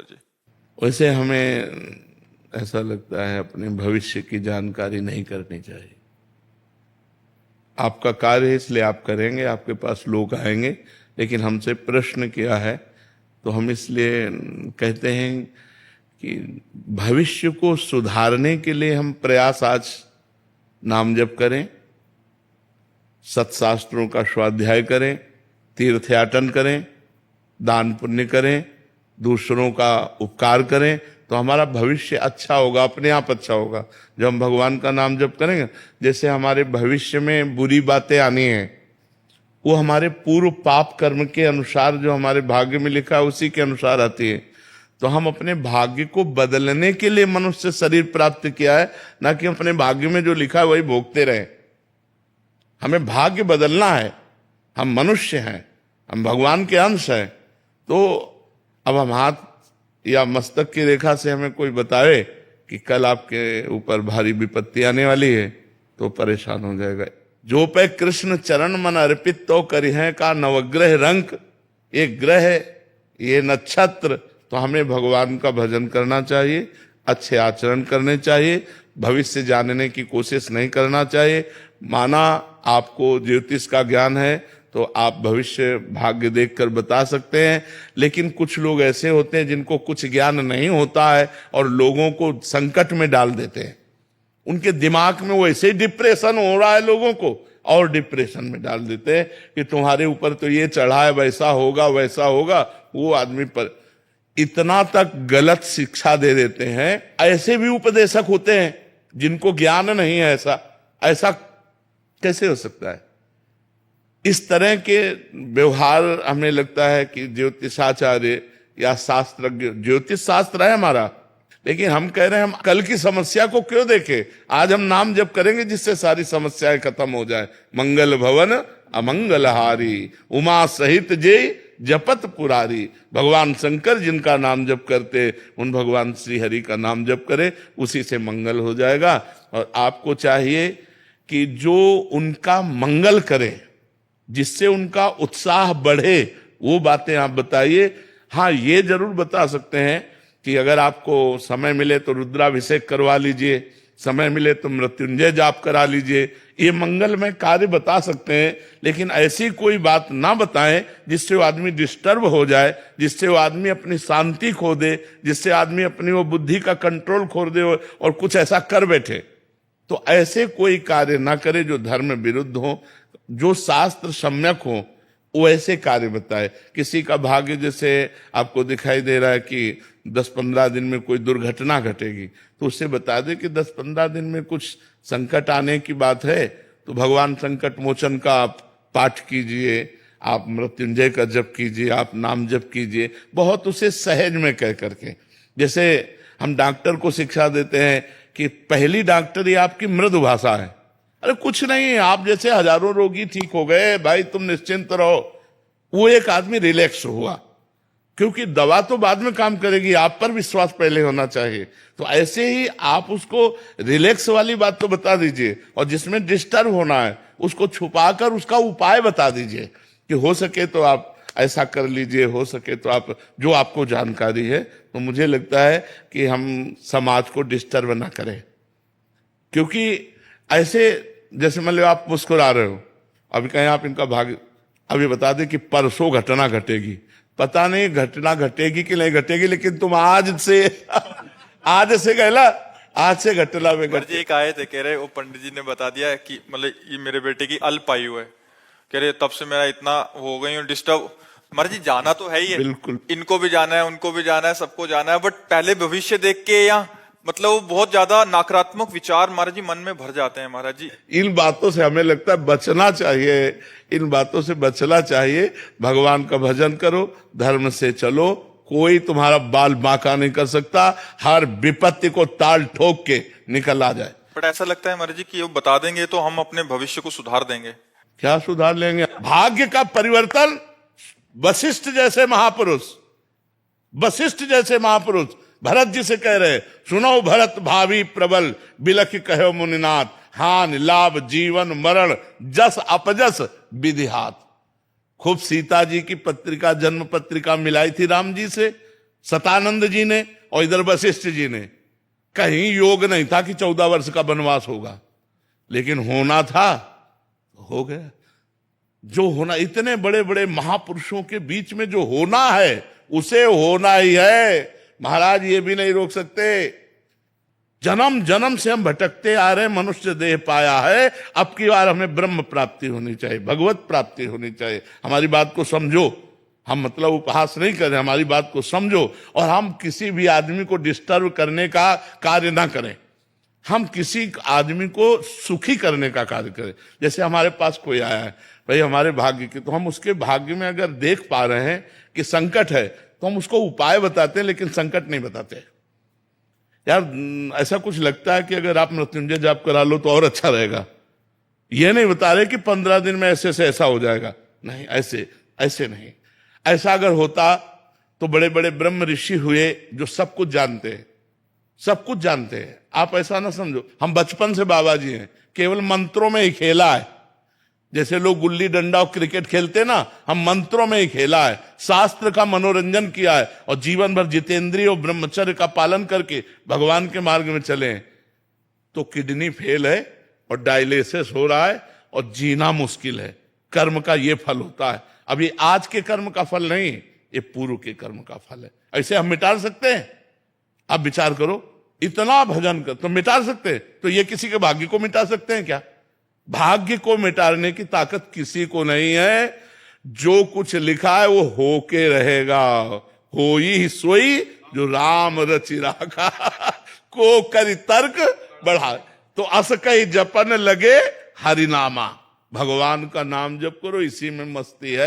जी? वैसे हमें ऐसा लगता है अपने भविष्य की जानकारी नहीं करनी चाहिए। आपका कार्य है इसलिए आप करेंगे, आपके पास लोग आएंगे, लेकिन हमसे प्रश्न किया है तो हम इसलिए कहते हैं कि भविष्य को सुधारने के लिए हम प्रयास आज नाम जप करें, सत्शास्त्रों का स्वाध्याय करें, तीर्थयाटन करें, दान पुण्य करें, दूसरों का उपकार करें, तो हमारा भविष्य अच्छा होगा, अपने आप अच्छा होगा। जब हम भगवान का नाम जप करेंगे, जैसे हमारे भविष्य में बुरी बातें आनी हैं, वो हमारे पूर्व पाप कर्म के अनुसार जो हमारे भाग्य में लिखा है उसी के अनुसार आती है। तो हम अपने भाग्य को बदलने के लिए मनुष्य शरीर प्राप्त किया है, ना कि अपने भाग्य में जो लिखा है वही भोगते रहे। हमें भाग्य बदलना है। हम मनुष्य हैं, हम भगवान के अंश हैं। तो अब हम हाथ या मस्तक की रेखा से हमें कोई बताए कि कल आपके ऊपर भारी विपत्ति आने वाली है, तो परेशान हो जाएगा। जो पे कृष्ण चरण मन अर्पित तो करिहे का नवग्रह रंक, ये ग्रह ये नक्षत्र, तो हमें भगवान का भजन करना चाहिए, अच्छे आचरण करने चाहिए, भविष्य जानने की कोशिश नहीं करना चाहिए। माना आपको ज्योतिष का ज्ञान है तो आप भविष्य भाग्य देखकर बता सकते हैं, लेकिन कुछ लोग ऐसे होते हैं जिनको कुछ ज्ञान नहीं होता है और लोगों को संकट में डाल देते हैं। उनके दिमाग में वैसे ही डिप्रेशन हो रहा है, लोगों को और डिप्रेशन में डाल देते हैं कि तुम्हारे ऊपर तो ये चढ़ा है, वैसा होगा वैसा होगा। वो आदमी पर इतना तक गलत शिक्षा दे देते हैं। ऐसे भी उपदेशक होते हैं जिनको ज्ञान नहीं है। ऐसा कैसे हो सकता है? इस तरह के व्यवहार हमें लगता है कि ज्योतिषाचार्य या शास्त्रज्ञ, ज्योतिष शास्त्र है हमारा, लेकिन हम कह रहे हैं हम कल की समस्या को क्यों देखें। आज हम नाम जप करेंगे जिससे सारी समस्याएं खत्म हो जाए। मंगल भवन अमंगल हारी, उमा सहित जय जपत पुरारी। भगवान शंकर जिनका नाम जप करते, उन भगवान श्री हरि का नाम जप करे, उसी से मंगल हो जाएगा। और आपको चाहिए कि जो उनका मंगल करे, जिससे उनका उत्साह बढ़े, वो बातें आप बताइए। हाँ, ये जरूर बता सकते हैं कि अगर आपको समय मिले तो रुद्राभिषेक करवा लीजिए, समय मिले तो मृत्युंजय जाप करा लीजिए। ये मंगलमय कार्य बता सकते हैं, लेकिन ऐसी कोई बात ना बताएं जिससे वो आदमी डिस्टर्ब हो जाए, जिससे वो आदमी अपनी शांति खो दे, जिससे आदमी अपनी वो बुद्धि का कंट्रोल खो दे और कुछ ऐसा कर बैठे। तो ऐसे कोई कार्य ना करे जो धर्म विरुद्ध हो, जो शास्त्र सम्यक हो, वो ऐसे कार्य बताए। किसी का भाग्य जैसे आपको दिखाई दे रहा है कि 10-15 दिन में कोई दुर्घटना घटेगी, तो उससे बता दे कि 10-15 दिन में कुछ संकट आने की बात है, तो भगवान संकट मोचन का आप पाठ कीजिए, आप मृत्युंजय का जप कीजिए, आप नाम जप कीजिए, बहुत उसे सहज में कह करके। जैसे हम डॉक्टर को शिक्षा देते हैं कि पहली डॉक्टरी आपकी मृदु भाषा है। अरे कुछ नहीं, आप जैसे हजारों रोगी ठीक हो गए भाई, तुम निश्चिंत रहो। वो एक आदमी रिलैक्स हुआ, क्योंकि दवा तो बाद में काम करेगी, आप पर विश्वास पहले होना चाहिए। तो ऐसे ही आप उसको रिलैक्स वाली बात तो बता दीजिए, और जिसमें डिस्टर्ब होना है उसको छुपाकर उसका उपाय बता दीजिए कि हो सके तो आप ऐसा कर लीजिए, हो सके तो आप, जो आपको जानकारी है। तो मुझे लगता है कि हम समाज को डिस्टर्ब ना करें, क्योंकि ऐसे जैसे मान लो आप मुस्कुरा रहे हो, अभी कहें आप इनका भाग्य, अभी बता दें कि परसों घटना घटेगी, पता नहीं घटना घटेगी कि नहीं घटेगी, लेकिन तुम आज से कहला, आज से घटना में एक आए थे, कह रहे वो पंडित जी ने बता दिया कि मतलब ये मेरे बेटे की अल्प आयु है, कह रहे तब से मेरा इतना हो गई हूँ डिस्टर्ब। महाराज जी जाना तो है ही है, बिल्कुल, इनको भी जाना है, उनको भी जाना है, सबको जाना है, बट पहले भविष्य देख के या मतलब वो बहुत ज्यादा नकारात्मक विचार महाराज जी मन में भर जाते हैं। महाराज जी इन बातों से हमें लगता है बचना चाहिए, इन बातों से बचना चाहिए। भगवान का भजन करो, धर्म से चलो, कोई तुम्हारा बाल बांका नहीं कर सकता, हर विपत्ति को ताल ठोक के निकल आ जाए। बट ऐसा लगता है महाराज जी कि वो बता देंगे तो हम अपने भविष्य को सुधार देंगे। क्या सुधार लेंगे? भाग्य का परिवर्तन वशिष्ठ जैसे महापुरुष, वशिष्ठ जैसे महापुरुष भरत जी से कह रहे, सुनो भरत भावी प्रबल, बिलख कहो मुनिनाथ, हान लाभ जीवन मरण, जस अपजस विधि हाथ। खूब सीता जी की पत्रिका, जन्म पत्रिका मिलाई थी राम जी से, सतानंद जी ने और इधर वशिष्ठ जी ने। कहीं योग नहीं था कि 14 वर्ष का वनवास होगा, लेकिन होना था तो हो गया। जो होना, इतने बड़े बड़े महापुरुषों के बीच में जो होना है उसे होना ही है। महाराज ये भी नहीं रोक सकते। जन्म जन्म से हम भटकते आ रहे हैं, मनुष्य देह पाया है, अब की बार हमें ब्रह्म प्राप्ति होनी चाहिए, भगवत प्राप्ति होनी चाहिए। हमारी बात को समझो, हम मतलब उपहास नहीं कर रहे, हमारी बात को समझो। और हम किसी भी आदमी को डिस्टर्ब करने का कार्य ना करें, हम किसी आदमी को सुखी करने का कार्य करें। जैसे हमारे पास कोई आया है, भाई हमारे भाग्य के, तो हम उसके भाग्य में अगर देख पा रहे हैं कि संकट है तो हम उसको उपाय बताते हैं, लेकिन संकट नहीं बताते। यार ऐसा कुछ लगता है कि अगर आप मृत्युंजय जाप करा लो तो और अच्छा रहेगा, ये नहीं बता रहे कि 15 दिन में ऐसे से ऐसा हो जाएगा, नहीं, ऐसे ऐसे नहीं। ऐसा अगर होता तो बड़े बड़े ब्रह्म ऋषि हुए जो सब कुछ जानते हैं, सब कुछ जानते हैं। आप ऐसा ना समझो हम बचपन से बाबा जी हैं, केवल मंत्रों में ही खेला है। जैसे लोग गुल्ली डंडा और क्रिकेट खेलते ना, हम मंत्रों में ही खेला है, शास्त्र का मनोरंजन किया है और जीवन भर जितेंद्रिय और ब्रह्मचर्य का पालन करके भगवान के मार्ग में चले हैं। तो किडनी फेल है और डायलिसिस हो रहा है और जीना मुश्किल है। कर्म का ये फल होता है। अब ये आज के कर्म का फल नहीं, ये पूर्व के कर्म का फल है। ऐसे हम मिटा सकते हैं? आप विचार करो, इतना भजन कर तो मिटा सकते हैं, तो ये किसी के भाग्य को मिटा सकते हैं क्या? भाग्य को मिटाने की ताकत किसी को नहीं है। जो कुछ लिखा है वो होके रहेगा। होई सोई जो राम रचि राखा, को करी तर्क बढ़ा। तो अस कई जपन लगे हरिनामा, भगवान का नाम जप करो, इसी में मस्ती है।